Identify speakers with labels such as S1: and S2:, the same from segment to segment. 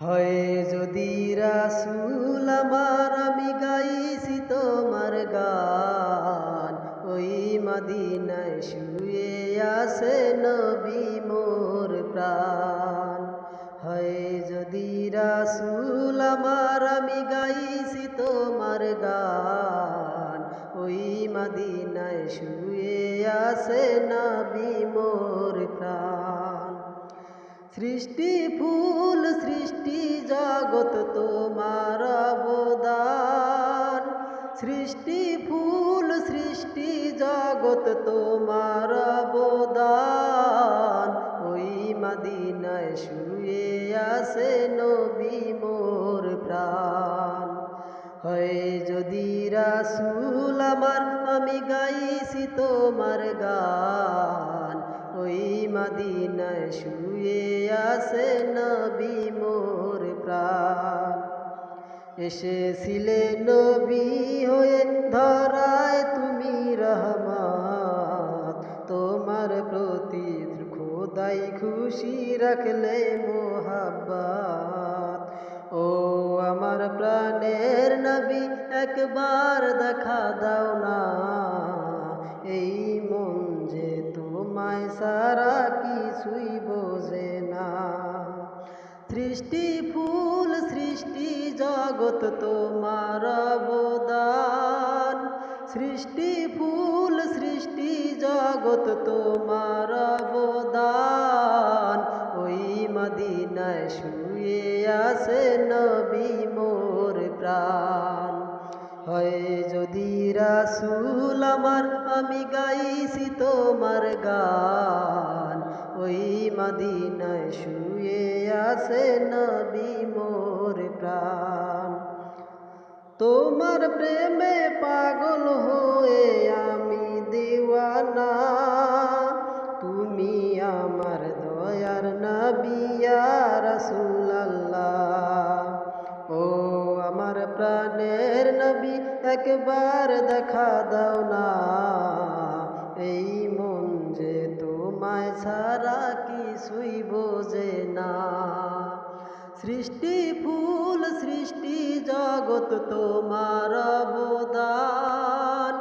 S1: হয় যদি রাসূল আমার, আমি গাইছি তোমার গান। ওই মদিনায় শুয়ে আছে নবী মোর প্রাণ। হয় যদি রাসূল আমার, আমি গাইছি তোমার গান। ওই মদিনায় শুয়ে আছে নবী মোর প্রাণ। সৃষ্টি ফুল সৃষ্টি জগৎ তোমার অবদান। সৃষ্টি ফুল সৃষ্টি জগৎ তোমার অবদান। ওই মদিনায় শুয়ে আছে নবী মোর প্রাণ। হয় যদি রাসূল আমার, আমি গাইছি তোমার গান। ওই মদিনায় শুয়ে আছে নবী মোর প্রাণ। এসেছিলে নবী হয়ে ধরায় তুমি রহমত। তোমার প্রতি খোদাই খুশি রাখলে মোহাব্বত। ও আমার প্রাণের নবী, একবার দেখা দাও না। এই মন যে তোমায় সারা কিছুই বোঝে না। সৃষ্টি ফুল সৃষ্টি জগৎ তোমার অবদান। সৃষ্টি ফুল সৃষ্টি জগৎ তোমার অবদান। ওই মদিনায় শুয়ে আছে নবী মোর প্রাণ। হয় যদি রাসূল আমার, আমি গাইছি তোমার গান। ওই মদিনায় শুয়ে আছে নবী মোর প্রাণ। তোমার প্রেমে পাগল হয়ে আমি দিওয়ানা। তুমি আমার দয়ার নবী ইয়া রাসূলুল্লাহ। ও আমার প্রাণের নবী, একবার দেখা দাও না। এই মন যে তোমায় ছাড়া কিছুই বোঝে না। সৃষ্টি ফুল সৃষ্টি জগৎ তোমার অবদান।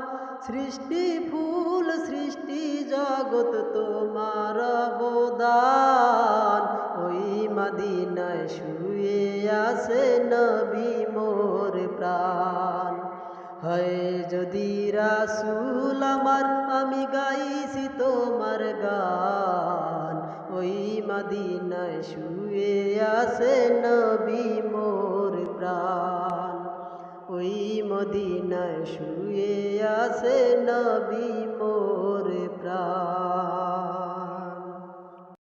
S1: সৃষ্টি ফুল সৃষ্টি জগৎ তোমার অবদান। ওই মদিনায় শুয়ে আছে নবী মোর প্রাণ। হয় যদি রাসূল আমার, আমি গাইছি তোমার গান। ওই মদিনায় শুয়ে আছে নবী মোর প্রাণ। ওই মদিনায় শুয়ে আছে নবী মোর